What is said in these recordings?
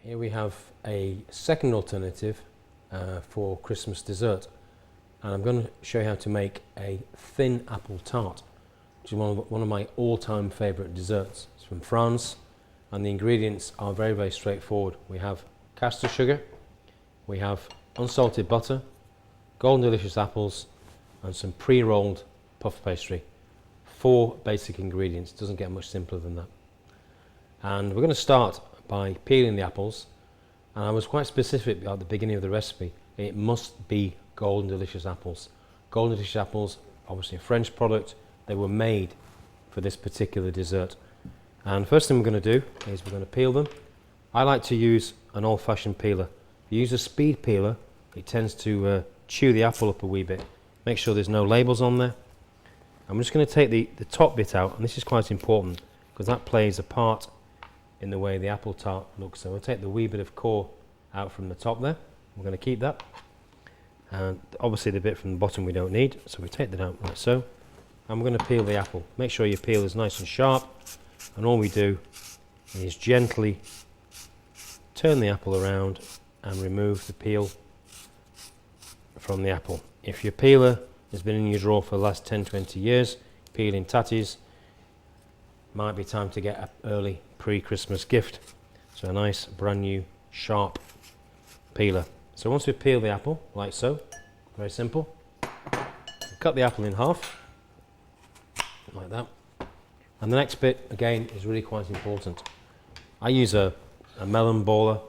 Here we have a second alternative for Christmas dessert, and I'm going to show you how to make a thin apple tart, which is one of my all-time favourite desserts. It's from France, and the ingredients are very, very straightforward. We have caster sugar, we have unsalted butter, golden delicious apples, and some pre-rolled puff pastry. 4 basic ingredients. Doesn't get much simpler than that. And we're going to start by peeling the apples, and I was quite specific at the beginning of the recipe. It must be golden delicious apples. Golden delicious apples, obviously a French product. They were made for this particular dessert. And first thing we're going to do is we're going to peel them. I like to use an old-fashioned peeler. If you use a speed peeler, it tends to chew the apple up a wee bit. Make sure there's no labels on there. I'm just going to take the top bit out, and this is quite important because that plays a part in the way the apple tart looks. So we'll take the wee bit of core out from the top there. We're going to keep that, and obviously the bit from the bottom we don't need, so we take that out like so, and we're going to peel the apple. Make sure your peel is nice and sharp, and all we do is gently turn the apple around and remove the peel from the apple. If your peeler has been in your drawer for the last 10-20 years, peeling tatties, might be time to get an early pre-Christmas gift. So a nice brand new sharp peeler. So once we peel the apple like so, very simple, cut the apple in half like that, and the next bit again is really quite important. I use a melon baller,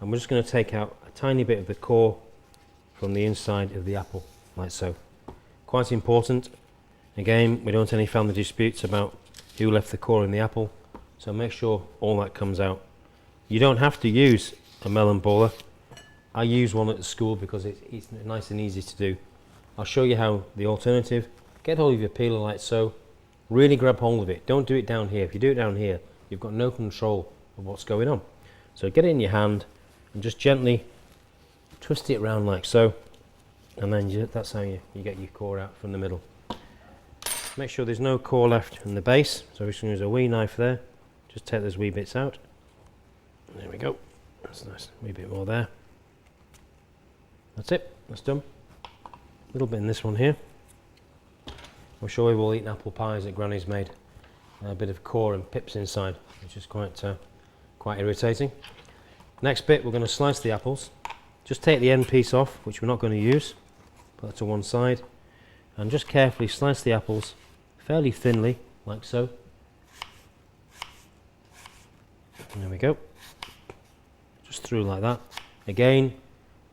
and we're just going to take out a tiny bit of the core from the inside of the apple like so. Quite important. Again, we don't want any family disputes about who left the core in the apple, so make sure all that comes out. You don't have to use a melon baller. I use one at the school because it's nice and easy to do. I'll show you how the alternative. Get hold of your peeler like so, really grab hold of it. Don't do it down here. If you do it down here, you've got no control of what's going on. So get it in your hand and just gently twist it around like so, and then that's how you get your core out from the middle. Make sure there's no core left in the base, so we're just going to use a wee knife there. Just take those wee bits out. There we go. That's nice. A wee bit more there. That's it. That's done. A little bit in this one here. I'm sure we've all eaten apple pies that Granny's made. A bit of core and pips inside, which is quite irritating. Next bit, we're going to slice the apples. Just take the end piece off, which we're not going to use. Put that to one side, and just carefully slice the apples fairly thinly, like so. And there we go. Just through like that. Again,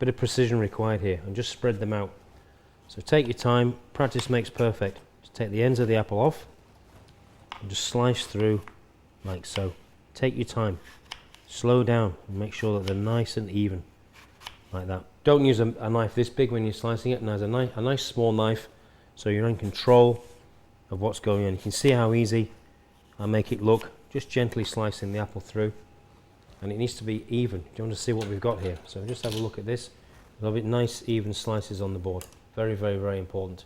bit of precision required here, and just spread them out. So take your time, practice makes perfect. Just take the ends of the apple off and just slice through like so. Take your time, slow down, and make sure that they're nice and even like that. Don't use a knife this big when you're slicing it, and there's a nice small knife so you're in control of what's going on. You can see how easy I make it look, just gently slicing the apple through, and it needs to be even. Do you want to see what we've got here? So just have a look at this. A little bit nice even slices on the board. Very, very, very important.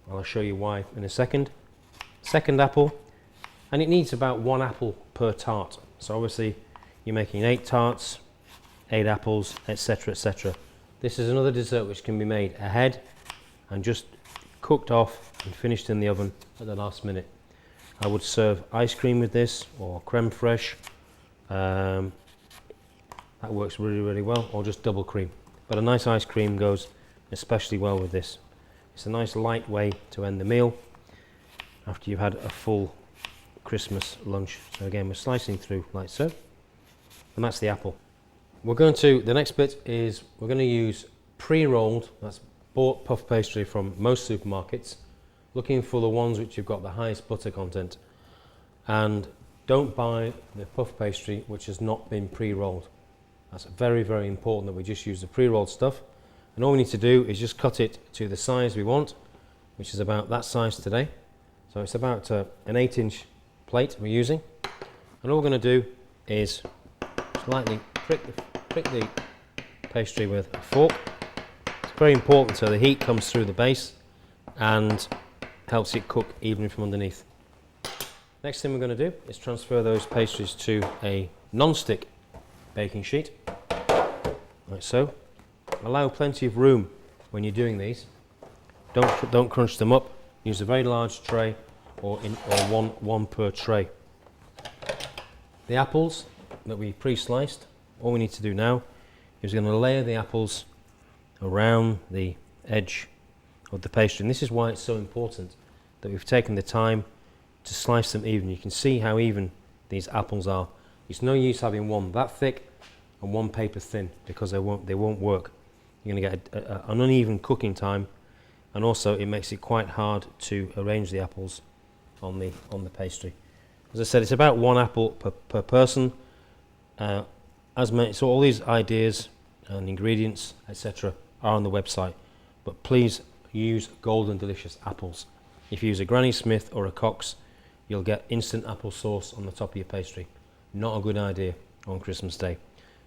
I'll show you why in a second. Second apple, and it needs about 1 apple per tart. So obviously you're making 8 tarts, 8 apples, etc., etc. This is another dessert which can be made ahead and just cooked off and finished in the oven at the last minute. I would serve ice cream with this, or creme fraiche. That works really, really well, or just double cream. But a nice ice cream goes especially well with this. It's a nice light way to end the meal after you've had a full Christmas lunch. So again, we're slicing through like so, and that's the apple. The next bit is we're going to use pre-rolled, that's bought puff pastry from most supermarkets, looking for the ones which have got the highest butter content, and don't buy the puff pastry which has not been pre-rolled. That's very, very important that we just use the pre-rolled stuff, and all we need to do is just cut it to the size we want, which is about that size today. So it's about an 8-inch plate we're using, and all we're going to do is slightly prick the pastry with a fork. It's very important so the heat comes through the base and helps it cook evenly from underneath. Next thing we're going to do is transfer those pastries to a non-stick baking sheet, like so. Allow plenty of room when you're doing these. Don't crunch them up. Use a very large tray, or one per tray. The apples that we pre-sliced, all we need to do now is we're going to layer the apples around the edge of the pastry. And this is why it's so important that we've taken the time to slice them even. You can see how even these apples are. It's no use having one that thick and one paper thin, because they won't work. You're going to get an uneven cooking time, and also it makes it quite hard to arrange the apples on the pastry. As I said, it's about 1 apple per person. So all these ideas and ingredients, etc., are on the website. But please use golden delicious apples. If you use a Granny Smith or a Cox, you'll get instant apple sauce on the top of your pastry. Not a good idea on Christmas Day.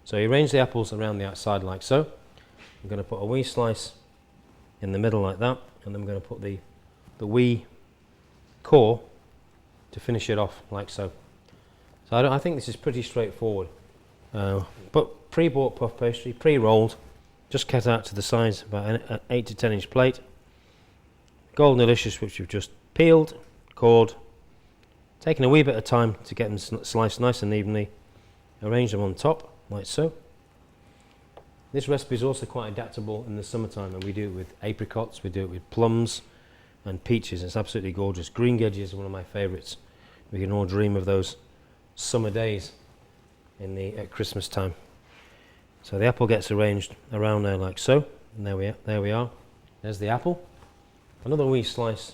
So you arrange the apples around the outside like so. I'm going to put a wee slice in the middle like that, and then I'm going to put the wee core to finish it off like so. So I think this is pretty straightforward. But pre-bought puff pastry, pre-rolled, just cut out to the size of about an 8 to 10 inch plate. Golden delicious, which we've just peeled, cored, taken a wee bit of time to get them sliced nice and evenly. Arrange them on top like so. This recipe is also quite adaptable in the summertime, and we do it with apricots, we do it with plums and peaches. It's absolutely gorgeous. Green Gedges is one of my favourites. We can all dream of those summer days at Christmas time. So the apple gets arranged around there like so, and there we are. There's the apple. Another wee slice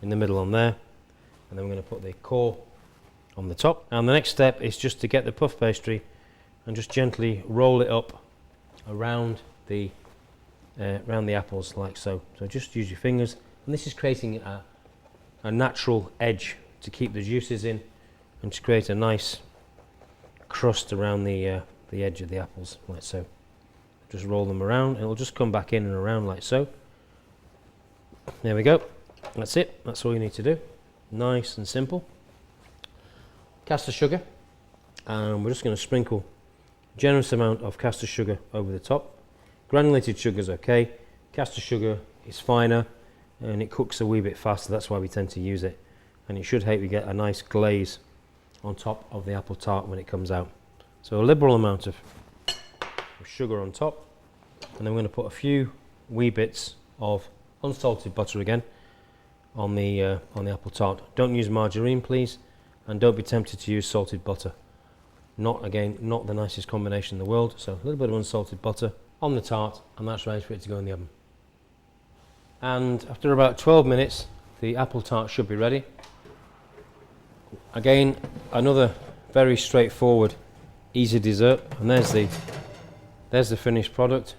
in the middle on there, and then we're going to put the core on the top. And the next step is just to get the puff pastry and just gently roll it up around the apples like so. So just use your fingers, and this is creating a natural edge to keep the juices in and to create a nice crust around the edge of the apples like so. Just roll them around, and it'll just come back in and around like so. There we go. That's it. That's all you need to do. Nice and simple. Caster sugar, and we're just going to sprinkle a generous amount of caster sugar over the top. Granulated sugar is okay. Caster sugar is finer, and it cooks a wee bit faster. That's why we tend to use it. And it should help you get a nice glaze on top of the apple tart when it comes out. So a liberal amount of sugar on top, and then we're going to put a few wee bits of unsalted butter again on the apple tart. Don't use margarine, please, and don't be tempted to use salted butter. Not the nicest combination in the world. So a little bit of unsalted butter on the tart, and that's ready for it to go in the oven. And after about 12 minutes, the apple tart should be ready. Again, another very straightforward, easy dessert, and there's the finished product.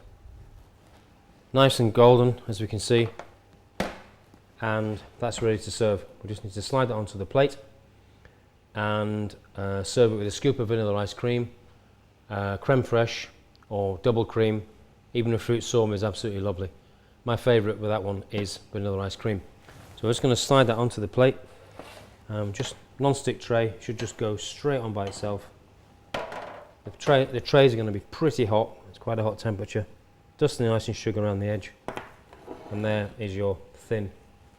Nice and golden, as we can see, and that's ready to serve. We just need to slide that onto the plate and serve it with a scoop of vanilla ice cream, creme fraiche or double cream. Even a fruit sorbet is absolutely lovely. My favourite with that one is vanilla ice cream. So we're just going to slide that onto the plate. Just non-stick tray, should just go straight on by itself. The trays are going to be pretty hot. It's quite a hot temperature. Dust the icing sugar around the edge, and there is your thin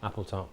apple tart.